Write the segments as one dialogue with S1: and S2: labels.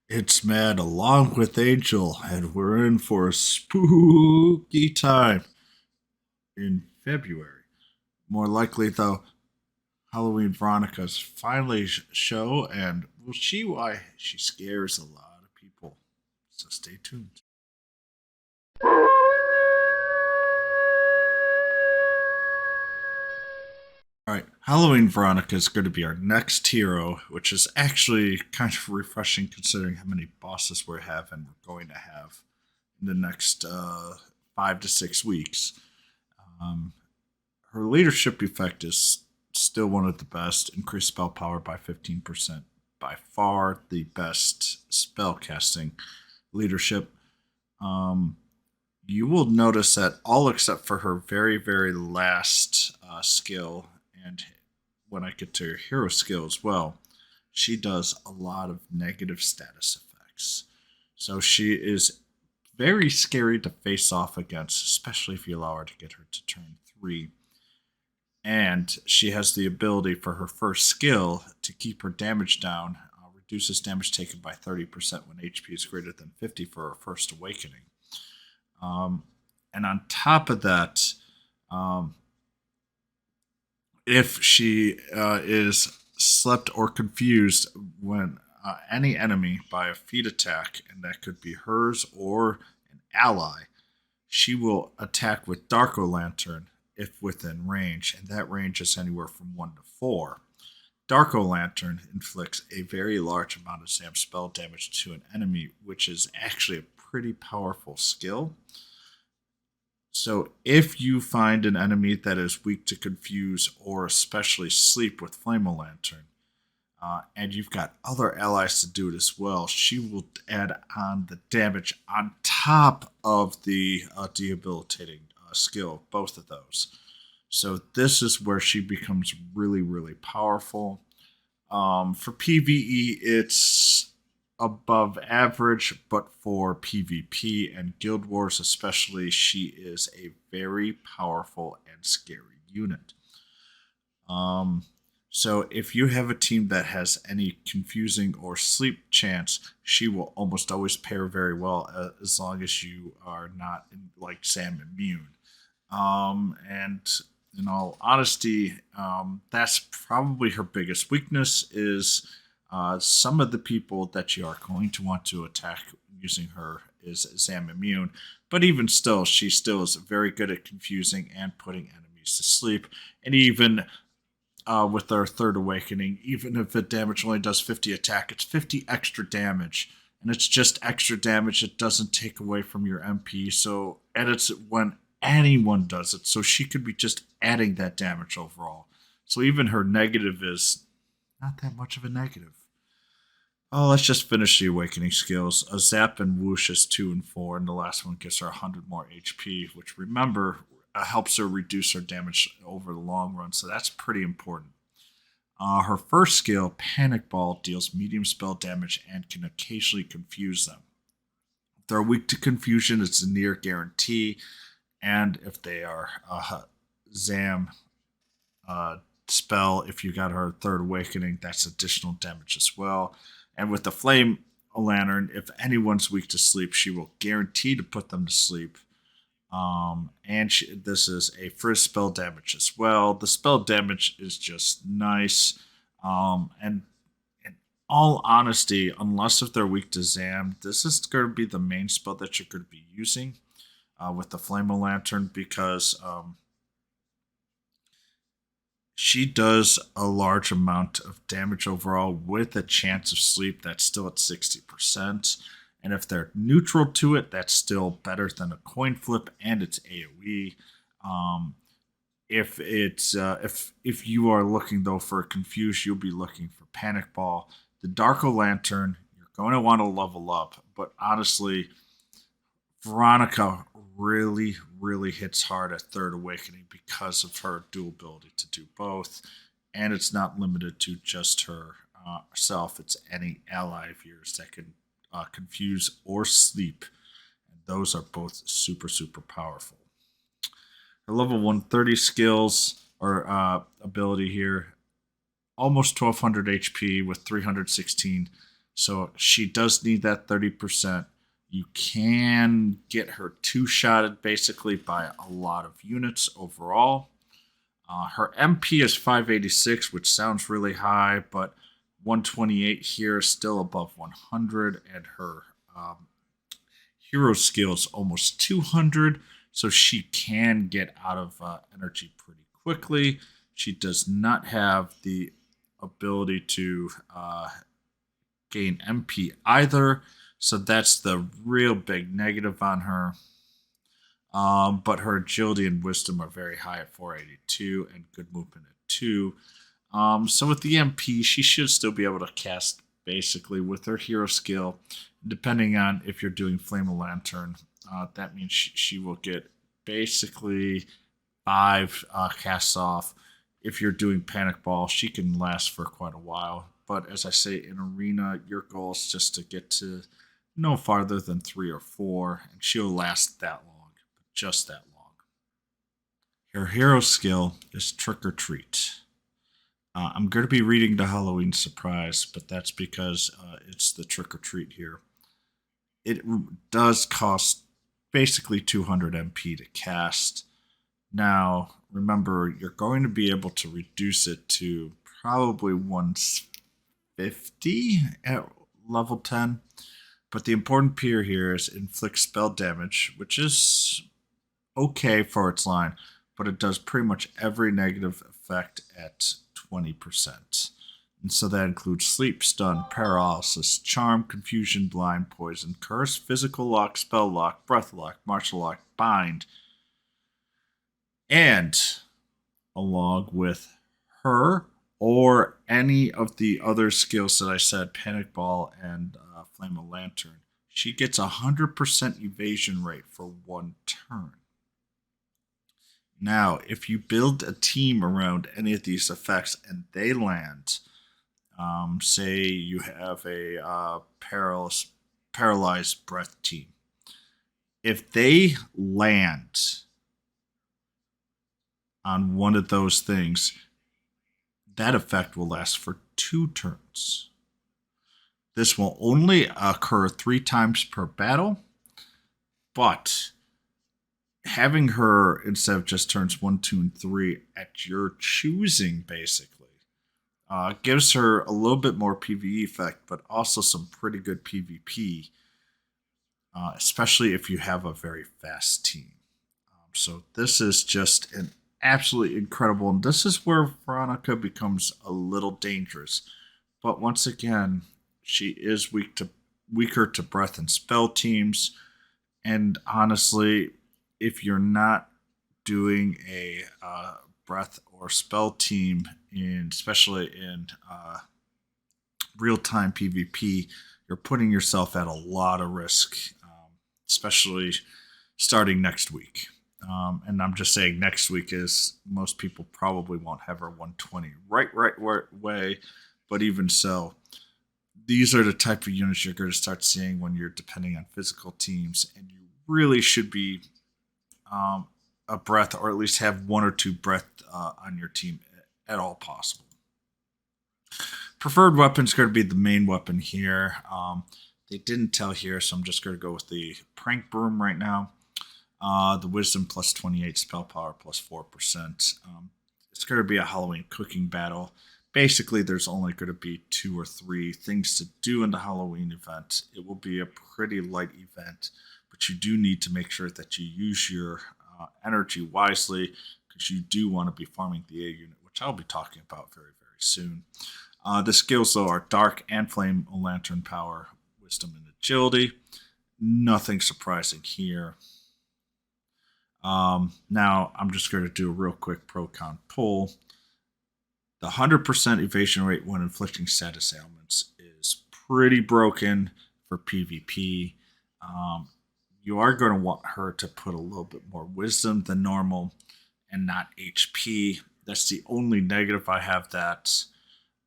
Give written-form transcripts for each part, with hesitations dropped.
S1: It's Matt along with Angel, and we're in for a spooky time in February. More likely, though, Halloween Veronica's finally show, and we'll see why she scares a lot of people. So stay tuned. All right, Halloween Veronica is going to be our next hero, which is actually kind of refreshing considering how many bosses we're going to have in the next 5 to 6 weeks. Um, Her leadership effect is still one of the best. Increased spell power by 15%. By far the best spell casting leadership. Um, you will notice that all except for her very, very last skill, and when I get to her hero skill as well, she does a lot of negative status effects. So she is very scary to face off against, especially if you allow her to get her to turn 3. And she has the ability for her first skill to keep her damage down, reduces damage taken by 30% when HP is greater than 50 for her first awakening. Um, and on top of that, um, if she is slept or confused when any enemy by a feat attack, and that could be hers or an ally, she will attack with Darko Lantern if within range, and that range is anywhere from 1 to 4. Darko Lantern inflicts a very large amount of SAM spell damage to an enemy, which is actually a pretty powerful skill. So if you find an enemy that is weak to confuse or especially sleep with Flame Lantern, and you've got other allies to do it as well, she will add on the damage on top of the debilitating skill of both of those. So this is where she becomes really, really powerful. For PvE, it's above average, but for PvP and Guild Wars especially, she is a very powerful and scary unit. Um, so if you have a team that has any confusing or sleep chance, she will almost always pair very well as long as you are not like Sam immune. And in all honesty, that's probably her biggest weakness is some of the people that you are going to want to attack using her is Sam immune. But even still, she still is very good at confusing and putting enemies to sleep. And even with our third awakening, even if the damage only does 50 attack, it's 50 extra damage. And it's just extra damage. It doesn't take away from your MP. So, and it's when anyone does it. So she could be just adding that damage overall. So even her negative is not that much of a negative. Oh, let's just finish the awakening skills. A zap and whoosh is 2 and 4, and the last one gives her 100 more HP, which remember helps her reduce her damage over the long run. So that's pretty important. Her first skill, Panic Ball, deals medium spell damage and can occasionally confuse them. If they're weak to confusion, it's a near guarantee. And if they are Zam spell, if you got her third awakening, that's additional damage as well. And with the Flame Lantern, if anyone's weak to sleep, she will guarantee to put them to sleep. This is a first spell damage as well. The spell damage is just nice. And in all honesty, unless if they're weak to Zam, this is going to be the main spell that you're going to be using with the Flame Lantern because she does a large amount of damage overall with a chance of sleep that's still at 60%. And if they're neutral to it, that's still better than a coin flip and it's AoE. Um, if you are looking though for a confuse, you'll be looking for Panic Ball. The Darko Lantern, you're going to want to level up, but honestly, Veronica really, really hits hard at Third Awakening because of her dual ability to do both. And it's not limited to just her herself, it's any ally of yours that can confuse or sleep. And those are both super, super powerful. Her level 130 skills or ability here almost 1200 HP with 316 So she does need that 30%. You can get her two-shotted basically by a lot of units overall. Her MP is 586, which sounds really high, but 128 here is still above 100, and her hero skill is almost 200, so she can get out of energy pretty quickly. She does not have the ability to gain MP either, so that's the real big negative on her. But her agility and wisdom are very high at 482 and good movement at 2. So with the MP, she should still be able to cast basically with her hero skill, depending on if you're doing Flame of Lantern. That means she will get basically 5 casts off. If you're doing Panic Ball, she can last for quite a while. But as I say, in Arena, your goal is just to get to no farther than 3 or 4, and she'll last that long, just that long. Her hero skill is Trick or Treat. I'm going to be reading the Halloween Surprise, but that's because it's the Trick or Treat here. It does cost basically 200 MP to cast. Now, remember, you're going to be able to reduce it to probably 150 at level 10. But the important peer here is inflict spell damage, which is okay for its line, but it does pretty much every negative effect at 20%. And so that includes sleep, stun, paralysis, charm, confusion, blind, poison, curse, physical lock, spell lock, breath lock, martial lock, bind. And along with her or any of the other skills that I said, Panic Ball and Flame of Lantern, she gets 100% evasion rate for 1 turn. Now, if you build a team around any of these effects and they land, say you have a paralyzed breath team, if they land on one of those things, that effect will last for 2 turns. This will only occur 3 times per battle, but having her instead of just turns 1, 2, and 3 at your choosing, basically, gives her a little bit more PvE effect, but also some pretty good PvP, especially if you have a very fast team. So this is just an absolutely incredible, and this is where Veronica becomes a little dangerous. But once again, she is weaker to breath and spell teams, and honestly, if you're not doing a breath or spell team, especially in real-time PvP, you're putting yourself at a lot of risk, especially starting next week. And I'm just saying next week is most people probably won't have her 120 right way, but even so, these are the type of units you're going to start seeing when you're depending on physical teams, and you really should be a breath, or at least have 1 or 2 breath on your team at all possible. Preferred weapon is going to be the main weapon here. They didn't tell here, so I'm just going to go with the Prank Broom right now. The Wisdom plus 28, Spell Power plus 4%. It's going to be a Halloween cooking battle. Basically, there's only going to be 2 or 3 things to do in the Halloween event. It will be a pretty light event, but you do need to make sure that you use your energy wisely, because you do want to be farming the A unit, which I'll be talking about very, very soon. The skills, though, are Dark and Flame Lantern Power, Wisdom, and Agility. Nothing surprising here. Now, I'm just going to do a real quick pro-con pull. The 100% evasion rate when inflicting status ailments is pretty broken for PvP. You are going to want her to put a little bit more wisdom than normal and not HP. That's the only negative I have. That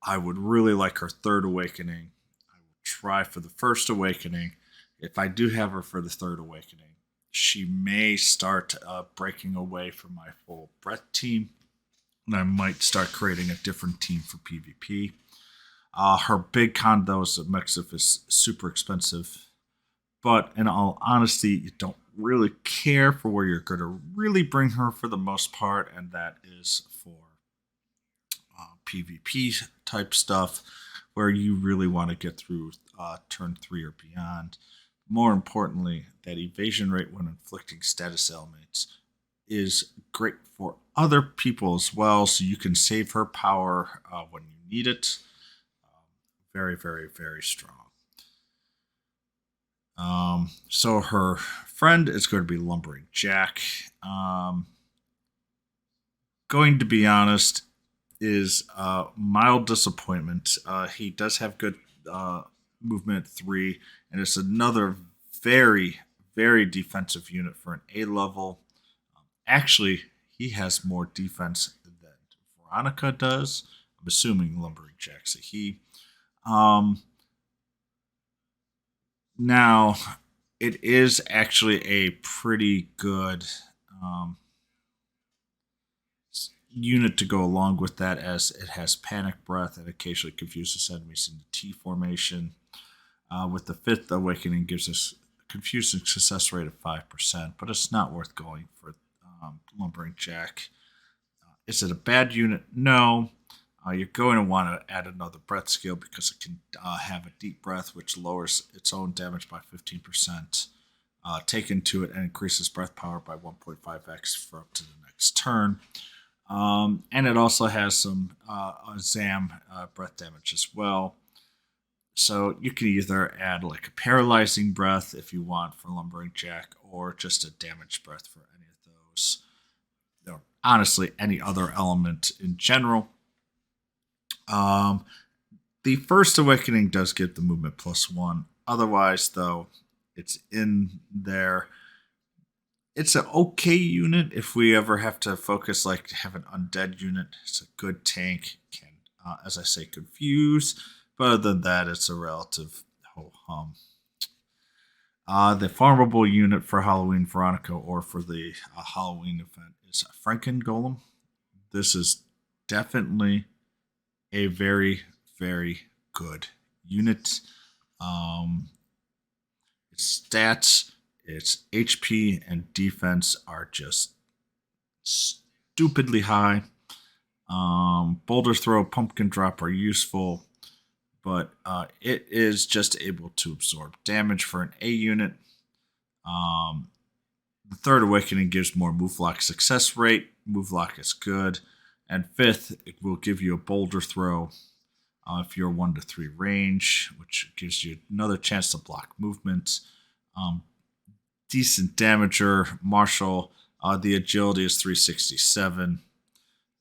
S1: I would really like her 3rd awakening. I will try for the 1st awakening. If I do have her for the 3rd awakening, she may start breaking away from my full breath team, and I might start creating a different team for PvP. Her big con, though, is that Mexif is super expensive. But in all honesty, you don't really care for where you're going to really bring her for the most part, and that is for PvP type stuff where you really want to get through turn 3 or beyond. More importantly, that evasion rate when inflicting status elements is great for other people as well, so you can save her power when you need it. Very, very, very strong. So her friend is going to be Lumbering Jack. Going to be honest, is mild disappointment. He does have good movement at 3, and it's another very, very defensive unit for an A level. Actually, he has more defense than Veronica does. I'm assuming Lumbering Jack's a he. Now, it is actually a pretty good unit to go along with that, as it has Panic Breath and occasionally confuses enemies into T formation. With the 5th Awakening, gives us a confusing success rate of 5%, but it's not worth going for Lumbering Jack. Is it a bad unit? No. You're going to want to add another breath skill because it can have a deep breath, which lowers its own damage by 15%. Taken to it and increases breath power by 1.5x for up to the next turn. And it also has some ZAM breath damage as well. So you can either add like a paralyzing breath if you want for Lumbering Jack, or just a damage breath for any of those. Or honestly, any other element in general. The First Awakening does give the movement +1. Otherwise, though, it's in there. It's an okay unit if we ever have to focus, like have an undead unit. It's a good tank. Can, as I say, confuse. But other than that, it's a relative ho-hum. The farmable unit for Halloween Veronica, or for the Halloween event, is Fraken Golem. This is definitely a very, very good unit. Its stats, its HP, and defense are just stupidly high. Boulder Throw, Pumpkin Drop are useful, but it is just able to absorb damage for an A unit. The Third Awakening gives more move lock success rate. Move lock is good. And 5th, it will give you a Boulder Throw if you're 1 to 3 range, which gives you another chance to block movement. Decent damager. Martial, the agility is 367.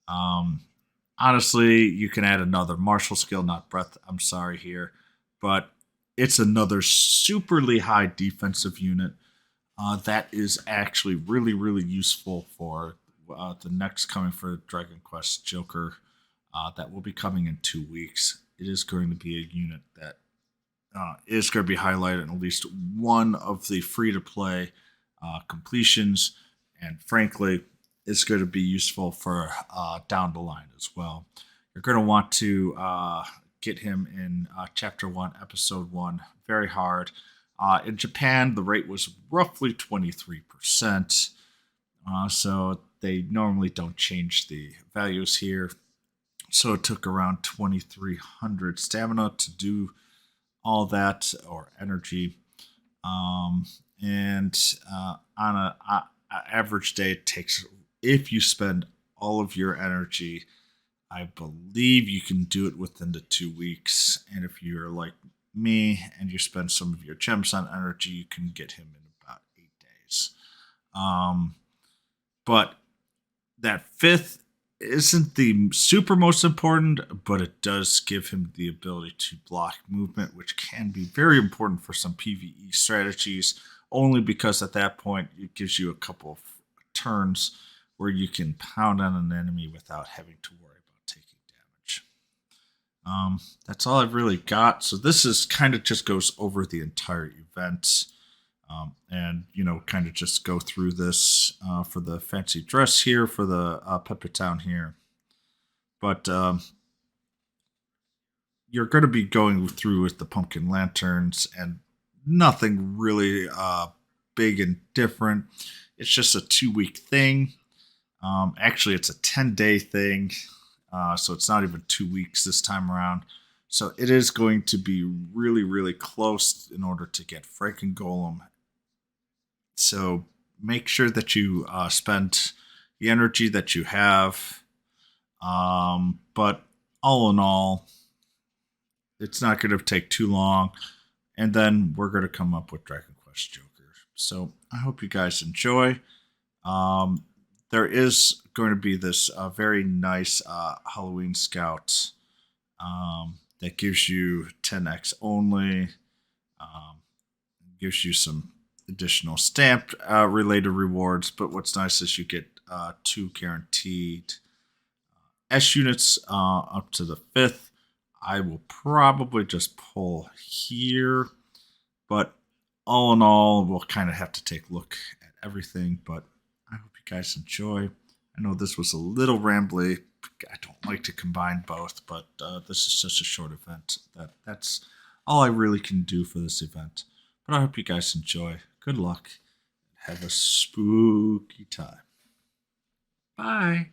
S1: Honestly, you can add another martial skill, not breath, I'm sorry here, but it's another superly high defensive unit that is actually really, really useful for the next coming for Dragon Quest Joker that will be coming in 2 weeks. It is going to be a unit that is going to be highlighted in at least one of the free-to-play completions, and frankly, it's going to be useful for down the line as well. You're going to want to get him in Chapter 1, Episode 1 very hard. In Japan, the rate was roughly 23%, so they normally don't change the values here. So it took around 2,300 stamina to do all that, or energy. And on an average day, it takes, if you spend all of your energy, I believe you can do it within the 2 weeks. And if you're like me and you spend some of your gems on energy, you can get him in about 8 days. But that 5th isn't the super most important, but it does give him the ability to block movement, which can be very important for some PvE strategies, only because at that point it gives you a couple of turns where you can pound on an enemy without having to worry about taking damage. That's all I've really got. So this is kind of just goes over the entire event. And, kind of just go through this for the fancy dress here, for the Pepper Town here. But you're going to be going through with the pumpkin lanterns and nothing really big and different. It's just a 2 week thing. Actually, it's a 10-day thing. So it's not even 2 weeks this time around. So it is going to be really, really close in order to get Fraken Golem. So make sure that you spend the energy that you have. But all in all, it's not going to take too long. And then we're going to come up with Dragon Quest Joker. So I hope you guys enjoy. Um, there is going to be this very nice Halloween Scout that gives you 10x only, um, gives you some additional stamp related rewards. But what's nice is you get 2 guaranteed S units up to the 5th. I will probably just pull here, but all in all, we'll kind of have to take a look at everything. But I hope you guys enjoy. I know this was a little rambly. I don't like to combine both, but this is such a short event that's all I really can do for this event. But I hope you guys enjoy. Good luck. Have a spooky time. Bye.